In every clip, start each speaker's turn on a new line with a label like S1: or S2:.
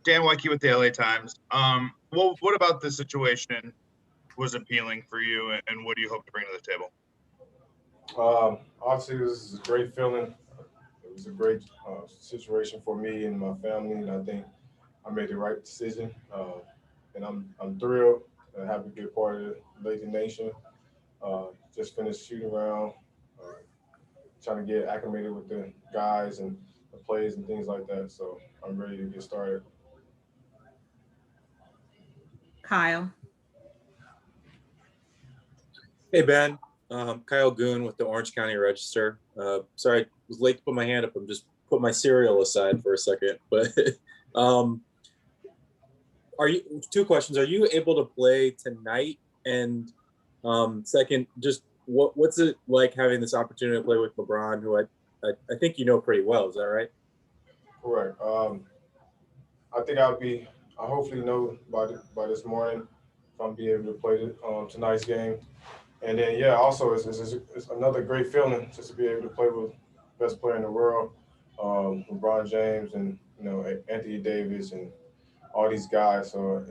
S1: Dan Waike with the LA Times. What about this situation was appealing for you, and what do you hope to bring to the table?
S2: Obviously, this is a great feeling. It was a great situation for me and my family, and I think I made the right decision. And I'm thrilled to have a good part of the Laker Nation. Just finished shooting around, uh, trying to get acclimated with the guys and the plays and things like that. So I'm ready to get started.
S3: Kyle.
S4: Hey, Ben. Kyle Goon with the Orange County Register. Sorry, I was late to put my hand up. I'm just put my cereal aside for a second. But are you, two questions. Are you able to play tonight? And second, just what's it like having this opportunity to play with LeBron, who I think you know pretty well. Is that right?
S2: Correct. I think I hopefully know by this morning if I'm be able to play tonight's game. And then, yeah, also it's another great feeling just to be able to play with the best player in the world, LeBron James and, Anthony Davis and all these guys. So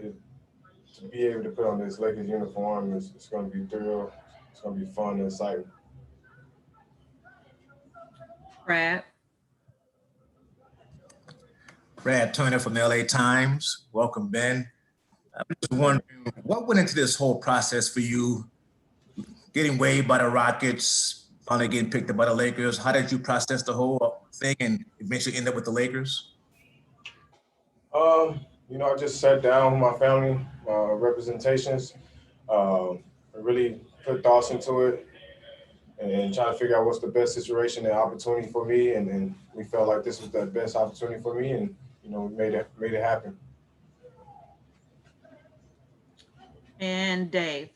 S2: to be able to put on this Lakers uniform, it's going to be thrill. It's going to be fun and exciting.
S3: Brad.
S5: Brad Turner from the LA Times. Welcome, Ben. I'm just wondering, what went into this whole process for you, getting waived by the Rockets, finally getting picked up by the Lakers? How did you process the whole thing and eventually end up with the Lakers?
S2: I just sat down with my family, representations, really put thoughts into it and trying to figure out what's the best situation and opportunity for me. And we felt like this was the best opportunity for me, and we made it happen.
S3: And Dave.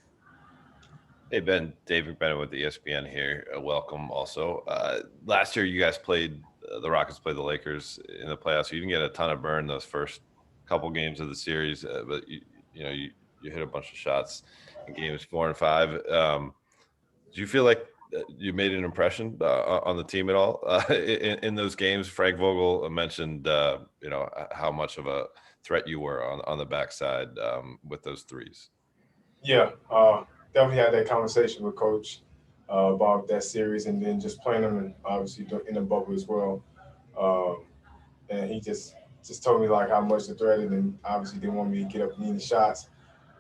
S6: Hey, Ben. David Bennett with ESPN here. Welcome also. Last year, you guys played, the Rockets played the Lakers in the playoffs. You didn't get a ton of burn those first couple games of the series, but you hit a bunch of shots in games 4 and 5. Do you feel like you made an impression on the team at all in those games? Frank Vogel mentioned, how much of a threat you were on the backside with those threes.
S2: Yeah, definitely had that conversation with Coach about that series, and then just playing them, and obviously in the bubble as well. And he just told me like how much the threat, and then obviously didn't want me to get up and eat the shots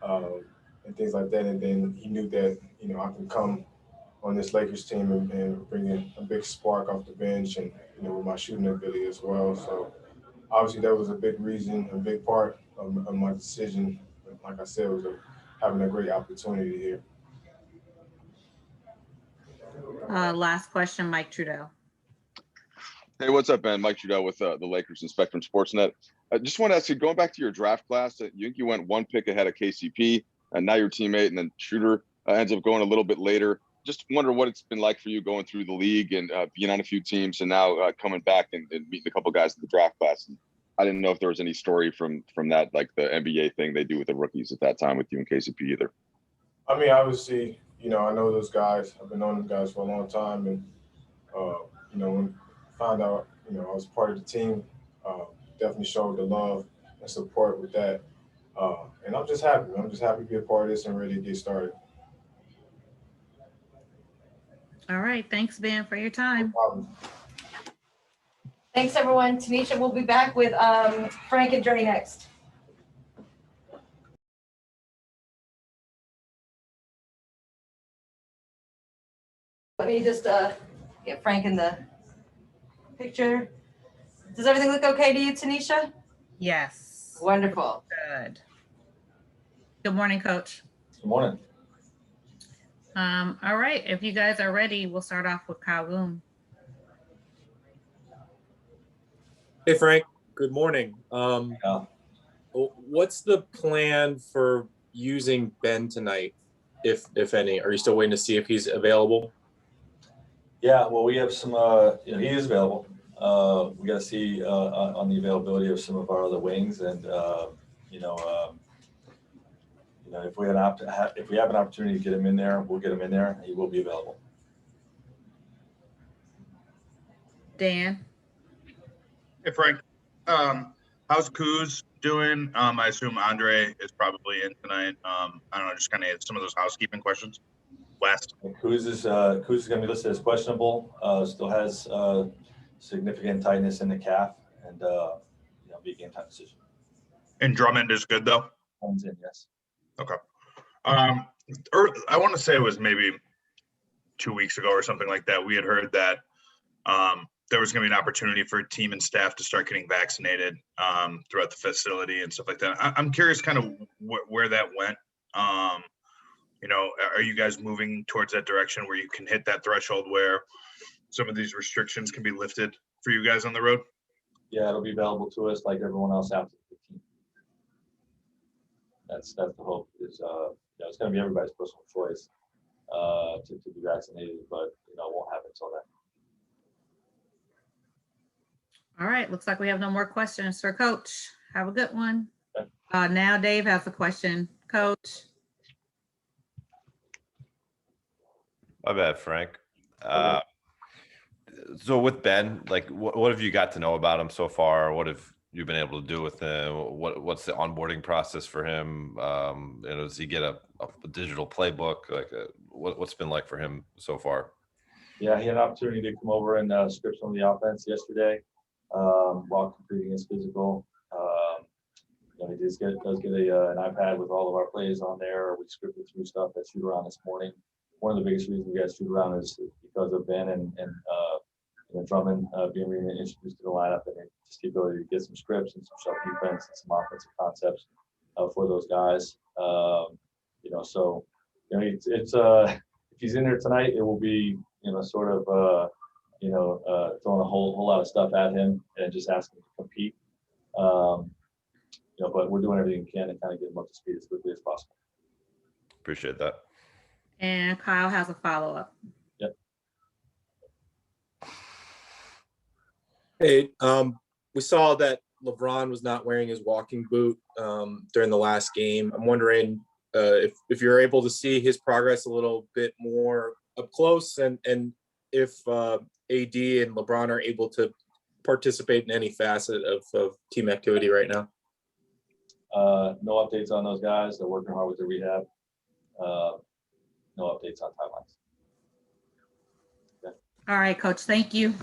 S2: and things like that. And then he knew that I can come on this Lakers team and bring in a big spark off the bench, and with my shooting ability as well. So obviously that was a big reason, a big part of my decision. Like I said, was having a great opportunity here.
S3: Last question, Mike Trudeau.
S7: Hey, what's up, Ben? Mike Trudeau with the Lakers and Spectrum Sportsnet. I just want to ask you, going back to your draft class, you think you went one pick ahead of KCP, and now your teammate and then Shooter ends up going a little bit later. Just wonder what it's been like for you going through the league and being on a few teams, and now coming back and meeting a couple guys in the draft class. And I didn't know if there was any story from that, like the NBA thing they do with the rookies at that time with you and KCP either.
S2: I mean, obviously, I know those guys. I've been knowing them guys for a long time, and when I found out, I was part of the team, definitely showed the love and support with that. And I'm just happy. I'm just happy to be a part of this and ready to get started.
S3: All right. Thanks, Ben, for your time.
S2: No problem.
S8: Thanks, everyone. Tanisha will be back with Frank and Dre next. Let me just get Frank in the picture. Does everything look okay to you, Tanisha?
S3: Yes.
S8: Wonderful.
S3: Good. Good morning, Coach.
S9: Good morning.
S3: All right. If you guys are ready, we'll start off with Kyle Boom.
S4: Hey, Frank. Good morning.
S9: Yeah.
S4: What's the plan for using Ben tonight, if any? Are you still waiting to see if he's available?
S9: Yeah, well, we have some, he is available. We got to see on the availability of some of our other wings, and if we have an opportunity to get him in there, we'll get him in there. He will be available.
S3: Dan.
S1: Hey, Frank. How's Kuz doing? I assume Andre is probably in tonight. I don't know, just kind of some of those housekeeping questions. West.
S9: Kuz is going to be listed as questionable. Still has significant tightness in the calf, and be a game time decision.
S1: And Drummond is good though.
S9: Comes in, yes.
S1: Okay. I want to say it was maybe 2 weeks ago or something like that. We had heard that there was going to be an opportunity for team and staff to start getting vaccinated throughout the facility and stuff like that. I'm curious kind of where that went. Are you guys moving towards that direction where you can hit that threshold where some of these restrictions can be lifted for you guys on the road?
S9: Yeah, it'll be available to us like everyone else after the 15th. That's the hope. Is it's going to be everybody's personal choice to be vaccinated, but it won't happen until then.
S3: All right, looks like we have no more questions for Coach. Have a good one.
S9: Okay.
S3: Now Dave has a question. Coach.
S6: My bad, Frank. So with Ben, like, what have you got to know about him so far? What have you been able to do with him? What's the onboarding process for him? Does he get a digital playbook? Like, what's been like for him so far?
S9: Yeah, he had an opportunity to come over and script some of the offense yesterday while completing his physical. He does get an iPad with all of our plays on there. We scripted through stuff at shoot around this morning. One of the biggest reasons we got shoot around is because of Ben and Drummond being reintroduced to the lineup, and just the ability to get some scripts and some shot defense and some offensive concepts for those guys. So it's if he's in there tonight, it will be sort of throwing a whole lot of stuff at him and just asking him to compete. But we're doing everything we can to kind of get him up to speed as quickly as possible.
S6: Appreciate that.
S3: And Kyle has a follow-up.
S9: Yep.
S4: Hey, we saw that LeBron was not wearing his walking boot during the last game. I'm wondering if you're able to see his progress a little bit more up close, and if AD and LeBron are able to participate in any facet of team activity right now.
S9: No updates on those guys. They're working hard with their rehab. No updates on timelines.
S3: All right, Coach. Thank you.